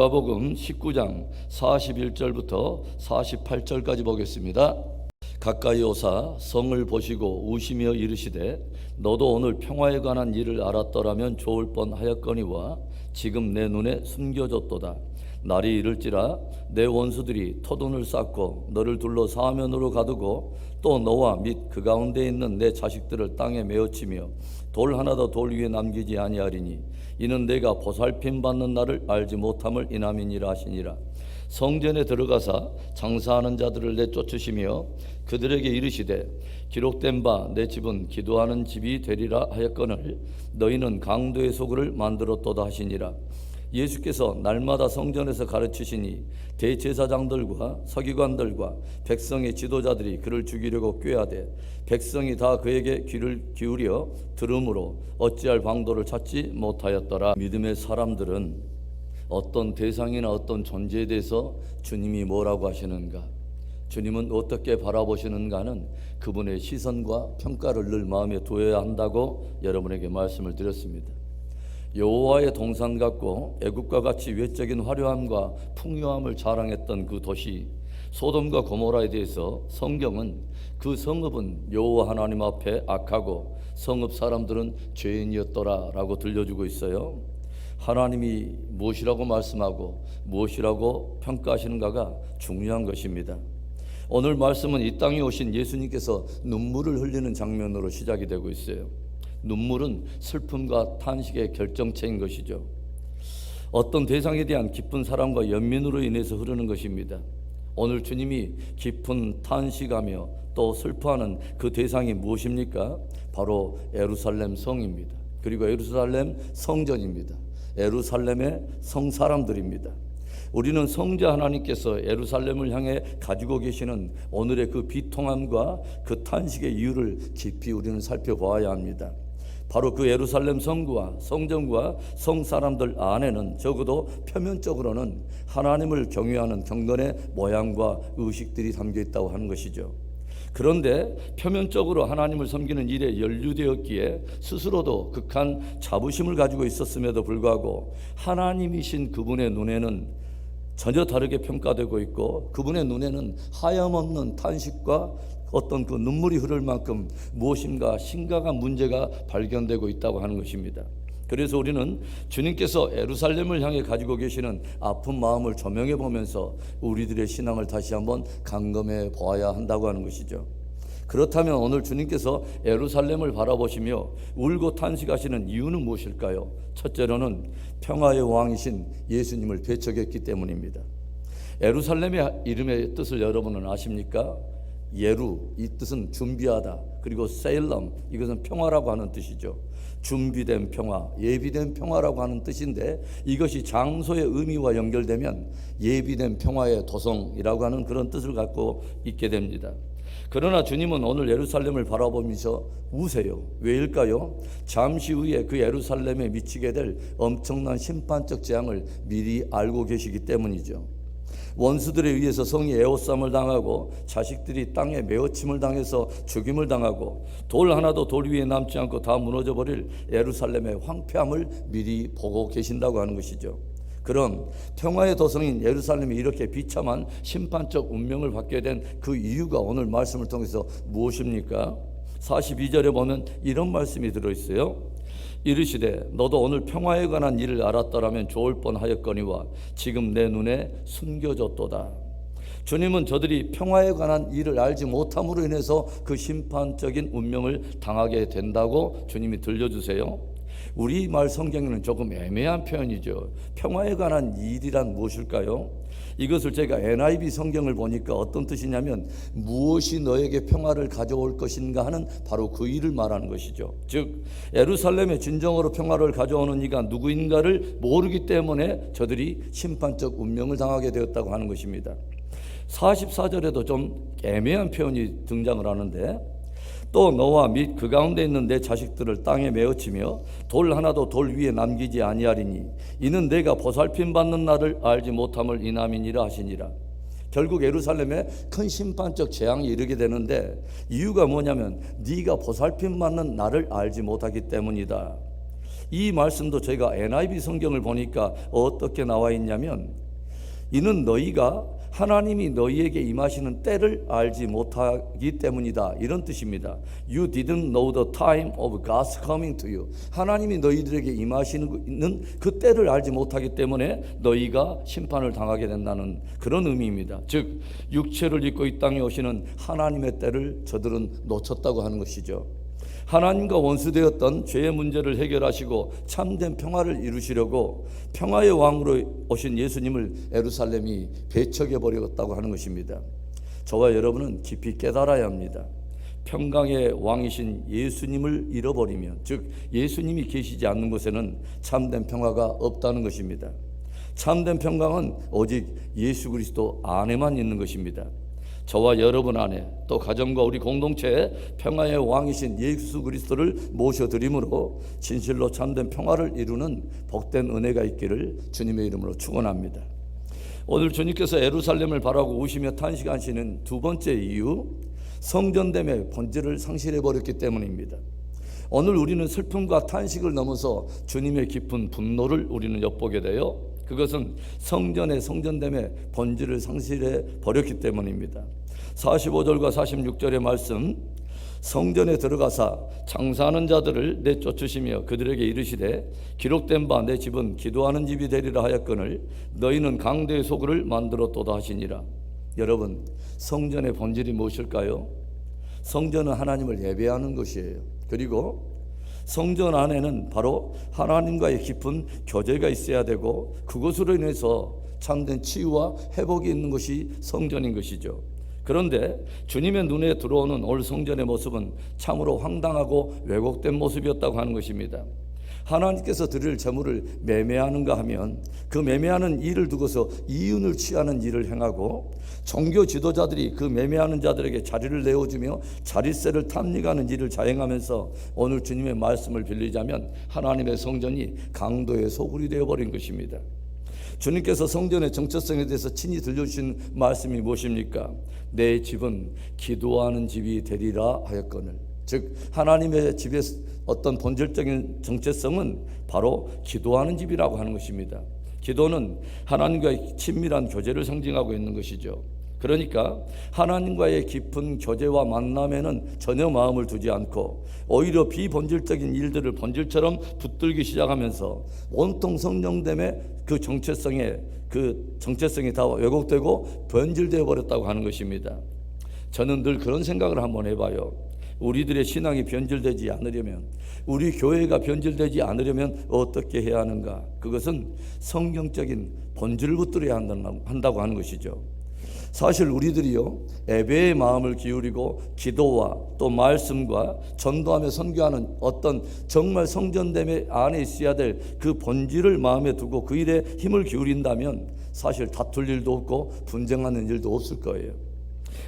누가복음 19장 41절부터 48절까지 보겠습니다. 가까이 오사 성을 보시고 우시며 이르시되 너도 오늘 평화에 관한 일을 알았더라면 좋을 뻔하였거니와 지금 내 눈에 숨겨졌도다. 날이 이를지라 내 원수들이 토둔을 쌓고 너를 둘러 사면으로 가두고 또 너와 및 그 가운데 있는 내 자식들을 땅에 메어치며 돌 하나도 돌 위에 남기지 아니하리니 이는 내가 보살핌 받는 날을 알지 못함을 인함이니라 하시니라. 성전에 들어가사 장사하는 자들을 내쫓으시며 그들에게 이르시되 기록된 바 내 집은 기도하는 집이 되리라 하였거늘 너희는 강도의 소굴을 만들었도다 하시니라. 예수께서 날마다 성전에서 가르치시니 대제사장들과 서기관들과 백성의 지도자들이 그를 죽이려고 꾀하되 백성이 다 그에게 귀를 기울여 들으므로 어찌할 방도를 찾지 못하였더라. 믿음의 사람들은 어떤 대상이나 어떤 존재에 대해서 주님이 뭐라고 하시는가, 주님은 어떻게 바라보시는가는 그분의 시선과 평가를 늘 마음에 두어야 한다고 여러분에게 말씀을 드렸습니다. 여호와의 동산 같고 애국과 같이 외적인 화려함과 풍요함을 자랑했던 그 도시 소돔과 고모라에 대해서 성경은 그 성읍은 여호와 하나님 앞에 악하고 성읍 사람들은 죄인이었더라 라고 들려주고 있어요. 하나님이 무엇이라고 말씀하고 무엇이라고 평가하시는가가 중요한 것입니다. 오늘 말씀은 이 땅에 오신 예수님께서 눈물을 흘리는 장면으로 시작이 되고 있어요. 눈물은 슬픔과 탄식의 결정체인 것이죠. 어떤 대상에 대한 깊은 사랑과 연민으로 인해서 흐르는 것입니다. 오늘 주님이 깊은 탄식하며 또 슬퍼하는 그 대상이 무엇입니까? 바로 예루살렘 성입니다. 그리고 예루살렘 성전입니다. 예루살렘의 성사람들입니다. 우리는 성자 하나님께서 예루살렘을 향해 가지고 계시는 오늘의 그 비통함과 그 탄식의 이유를 깊이 우리는 살펴보아야 합니다. 바로 그 예루살렘 성과 성전과 성사람들 안에는 적어도 표면적으로는 하나님을 경외하는 경건의 모양과 의식들이 담겨 있다고 하는 것이죠. 그런데 표면적으로 하나님을 섬기는 일에 연루되었기에 스스로도 극한 자부심을 가지고 있었음에도 불구하고 하나님이신 그분의 눈에는 전혀 다르게 평가되고 있고 그분의 눈에는 하염없는 탄식과 어떤 그 눈물이 흐를 만큼 무엇인가 심각한 문제가 발견되고 있다고 하는 것입니다. 그래서 우리는 주님께서 예루살렘을 향해 가지고 계시는 아픈 마음을 조명해 보면서 우리들의 신앙을 다시 한번 감검해 보아야 한다고 하는 것이죠. 그렇다면 오늘 주님께서 예루살렘을 바라보시며 울고 탄식하시는 이유는 무엇일까요? 첫째로는 평화의 왕이신 예수님을 배척했기 때문입니다. 예루살렘의 이름의 뜻을 여러분은 아십니까? 예루, 이 뜻은 준비하다. 그리고 세일럼, 이것은 평화라고 하는 뜻이죠. 준비된 평화, 예비된 평화라고 하는 뜻인데 이것이 장소의 의미와 연결되면 예비된 평화의 도성이라고 하는 그런 뜻을 갖고 있게 됩니다. 그러나 주님은 오늘 예루살렘을 바라보면서 우세요. 왜일까요? 잠시 후에 그 예루살렘에 미치게 될 엄청난 심판적 재앙을 미리 알고 계시기 때문이죠. 원수들에 의해서 성이 에워싸움을 당하고 자식들이 땅에 메어침을 당해서 죽임을 당하고 돌 하나도 돌 위에 남지 않고 다 무너져버릴 예루살렘의 황폐함을 미리 보고 계신다고 하는 것이죠. 그럼 평화의 도성인 예루살렘이 이렇게 비참한 심판적 운명을 받게 된 그 이유가 오늘 말씀을 통해서 무엇입니까? 42절에 보면 이런 말씀이 들어있어요. 이르시되 너도 오늘 평화에 관한 일을 알았더라면 좋을 뻔하였거니와 지금 내 눈에 숨겨졌도다. 주님은 저들이 평화에 관한 일을 알지 못함으로 인해서 그 심판적인 운명을 당하게 된다고 주님이 들려주세요. 우리말 성경에는 조금 애매한 표현이죠. 평화에 관한 일이란 무엇일까요? 이것을 제가 NIV 성경을 보니까 어떤 뜻이냐면 무엇이 너에게 평화를 가져올 것인가 하는 바로 그 일을 말하는 것이죠. 즉 예루살렘에 진정으로 평화를 가져오는 이가 누구인가를 모르기 때문에 저들이 심판적 운명을 당하게 되었다고 하는 것입니다. 44절에도 좀 애매한 표현이 등장을 하는데 또 너와 및 그 가운데 있는 내 자식들을 땅에 메어치며 돌 하나도 돌 위에 남기지 아니하리니 이는 내가 보살핌 받는 날을 알지 못함을 인함이니라 하시니라. 결국 예루살렘에 큰 심판적 재앙이 이르게 되는데 이유가 뭐냐면 네가 보살핌 받는 날을 알지 못하기 때문이다. 이 말씀도 저희가 NIV 성경을 보니까 어떻게 나와 있냐면, 이는 너희가 하나님이 너희에게 임하시는 때를 알지 못하기 때문이다, 이런 뜻입니다. You didn't know the time of God's coming to you. 하나님이 너희들에게 임하시는 그 때를 알지 못하기 때문에 너희가 심판을 당하게 된다는 그런 의미입니다. 즉 육체를 입고 이 땅에 오시는 하나님의 때를 저들은 놓쳤다고 하는 것이죠. 하나님과 원수되었던 죄의 문제를 해결하시고 참된 평화를 이루시려고 평화의 왕으로 오신 예수님을 예루살렘이 배척해버렸다고 하는 것입니다. 저와 여러분은 깊이 깨달아야 합니다. 평강의 왕이신 예수님을 잃어버리면, 즉 예수님이 계시지 않는 곳에는 참된 평화가 없다는 것입니다. 참된 평강은 오직 예수 그리스도 안에만 있는 것입니다. 저와 여러분 안에, 또 가정과 우리 공동체에 평화의 왕이신 예수 그리스도를 모셔드림으로 진실로 참된 평화를 이루는 복된 은혜가 있기를 주님의 이름으로 축원합니다. 오늘 주님께서 예루살렘을 바라고 우시며 탄식하시는 두 번째 이유, 성전됨의 본질을 상실해버렸기 때문입니다. 오늘 우리는 슬픔과 탄식을 넘어서 주님의 깊은 분노를 우리는 엿보게 돼요. 그것은 성전의 성전됨의 본질을 상실해 버렸기 때문입니다. 45절과 46절의 말씀, 성전에 들어가사 장사하는 자들을 내쫓으시며 그들에게 이르시되 기록된 바 내 집은 기도하는 집이 되리라 하였거늘 너희는 강대의 소굴을 만들었도다 하시니라. 여러분, 성전의 본질이 무엇일까요? 성전은 하나님을 예배하는 것이에요. 그리고 성전 안에는 바로 하나님과의 깊은 교제가 있어야 되고, 그것으로 인해서 참된 치유와 회복이 있는 것이 성전인 것이죠. 그런데 주님의 눈에 들어오는 올 성전의 모습은 참으로 황당하고 왜곡된 모습이었다고 하는 것입니다. 하나님께서 드릴 재물을 매매하는가 하면 그 매매하는 일을 두고서 이윤을 취하는 일을 행하고, 종교 지도자들이 그 매매하는 자들에게 자리를 내어주며 자릿세를 탐닉하는 일을 자행하면서 오늘 주님의 말씀을 빌리자면 하나님의 성전이 강도의 소굴이 되어버린 것입니다. 주님께서 성전의 정체성에 대해서 친히 들려주신 말씀이 무엇입니까? 내 집은 기도하는 집이 되리라 하였거늘. 즉 하나님의 집의 어떤 본질적인 정체성은 바로 기도하는 집이라고 하는 것입니다. 기도는 하나님과의 친밀한 교제를 상징하고 있는 것이죠. 그러니까 하나님과의 깊은 교제와 만남에는 전혀 마음을 두지 않고 오히려 비본질적인 일들을 본질처럼 붙들기 시작하면서 온통 성령됨의 그 정체성이 다 왜곡되고 변질되어 버렸다고 하는 것입니다. 저는 늘 그런 생각을 한번 해봐요. 우리들의 신앙이 변질되지 않으려면, 우리 교회가 변질되지 않으려면 어떻게 해야 하는가? 그것은 성경적인 본질을 붙들어야 한다고 하는 것이죠. 사실 우리들이요, 예배의 마음을 기울이고 기도와 또 말씀과 전도하며 선교하는 어떤 정말 성전됨의 안에 있어야 될 그 본질을 마음에 두고 그 일에 힘을 기울인다면 사실 다툴 일도 없고 분쟁하는 일도 없을 거예요.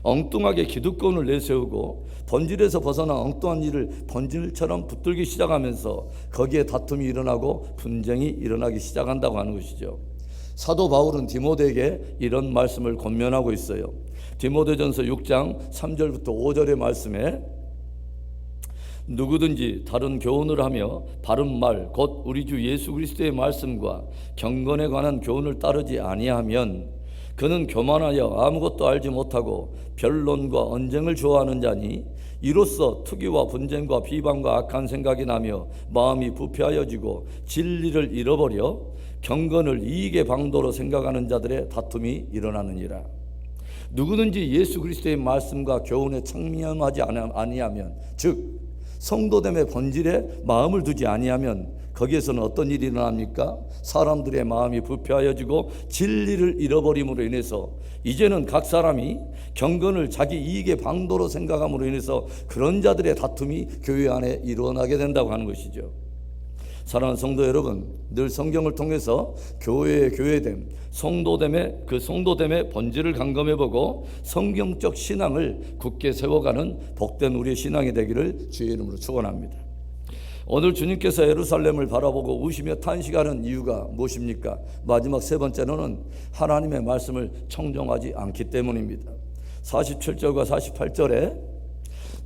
엉뚱하게 기득권을 내세우고 본질에서 벗어난 엉뚱한 일을 본질처럼 붙들기 시작하면서 거기에 다툼이 일어나고 분쟁이 일어나기 시작한다고 하는 것이죠. 사도 바울은 디모데에게 이런 말씀을 권면하고 있어요. 디모데전서 6장 3절부터 5절의 말씀에 누구든지 다른 교훈을 하며 바른 말 곧 우리 주 예수 그리스도의 말씀과 경건에 관한 교훈을 따르지 아니하면 그는 교만하여 아무것도 알지 못하고 변론과 언쟁을 좋아하는 자니 이로써 투기와 분쟁과 비방과 악한 생각이 나며 마음이 부패하여지고 진리를 잃어버려 경건을 이익의 방도로 생각하는 자들의 다툼이 일어나느니라. 누구든지 예수 그리스도의 말씀과 교훈에 청렴하지 아니하면, 즉 성도됨의 본질에 마음을 두지 아니하면 거기에서는 어떤 일이 일어납니까? 사람들의 마음이 부패하여지고 진리를 잃어버림으로 인해서 이제는 각 사람이 경건을 자기 이익의 방도로 생각함으로 인해서 그런 자들의 다툼이 교회 안에 일어나게 된다고 하는 것이죠. 사랑하는 성도 여러분, 늘 성경을 통해서 교회의 교회됨, 성도됨의 본질을 감검해보고 성경적 신앙을 굳게 세워가는 복된 우리의 신앙이 되기를 주의 이름으로 축원합니다. 오늘 주님께서 예루살렘을 바라보고 우시며 탄식하는 이유가 무엇입니까? 마지막 세 번째로는 하나님의 말씀을 청정하지 않기 때문입니다. 47절과 48절에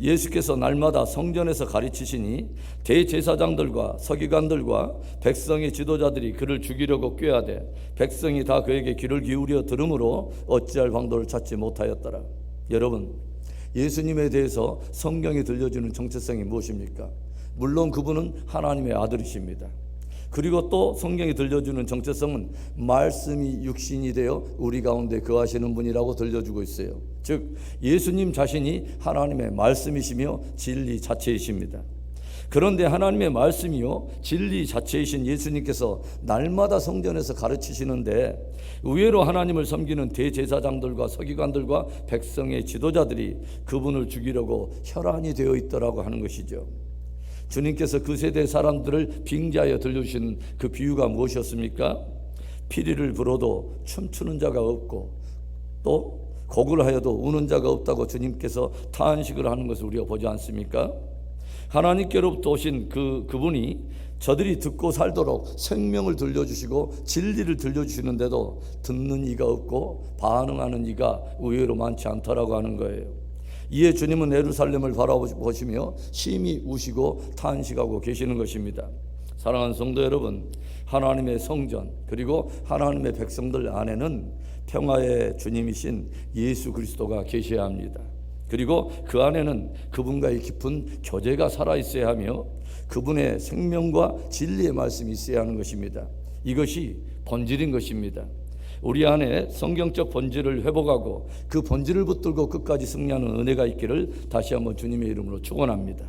예수께서 날마다 성전에서 가르치시니 대제사장들과 서기관들과 백성의 지도자들이 그를 죽이려고 꾀하되 백성이 다 그에게 귀를 기울여 들으므로 어찌할 방도를 찾지 못하였더라. 여러분, 예수님에 대해서 성경이 들려주는 정체성이 무엇입니까? 물론 그분은 하나님의 아들이십니다. 그리고 또 성경이 들려주는 정체성은 말씀이 육신이 되어 우리 가운데 거하시는 분이라고 들려주고 있어요. 즉 예수님 자신이 하나님의 말씀이시며 진리 자체이십니다. 그런데 하나님의 말씀이요 진리 자체이신 예수님께서 날마다 성전에서 가르치시는데 의외로 하나님을 섬기는 대제사장들과 서기관들과 백성의 지도자들이 그분을 죽이려고 혈안이 되어 있더라고 하는 것이죠. 주님께서 그 세대 사람들을 빙자하여 들려주신 그 비유가 무엇이었습니까? 피리를 불어도 춤추는 자가 없고 또 곡을 하여도 우는 자가 없다고 주님께서 탄식을 하는 것을 우리가 보지 않습니까? 하나님께로부터 오신 그분이 저들이 듣고 살도록 생명을 들려주시고 진리를 들려주시는데도 듣는 이가 없고 반응하는 이가 의외로 많지 않더라고 하는 거예요. 이에 주님은 예루살렘을 바라보시며 심히 우시고 탄식하고 계시는 것입니다. 사랑하는 성도 여러분, 하나님의 성전 그리고 하나님의 백성들 안에는 평화의 주님이신 예수 그리스도가 계셔야 합니다. 그리고 그 안에는 그분과의 깊은 교제가 살아있어야 하며 그분의 생명과 진리의 말씀이 있어야 하는 것입니다. 이것이 본질인 것입니다. 우리 안에 성경적 본질을 회복하고 그 본질을 붙들고 끝까지 승리하는 은혜가 있기를 다시 한번 주님의 이름으로 축원합니다.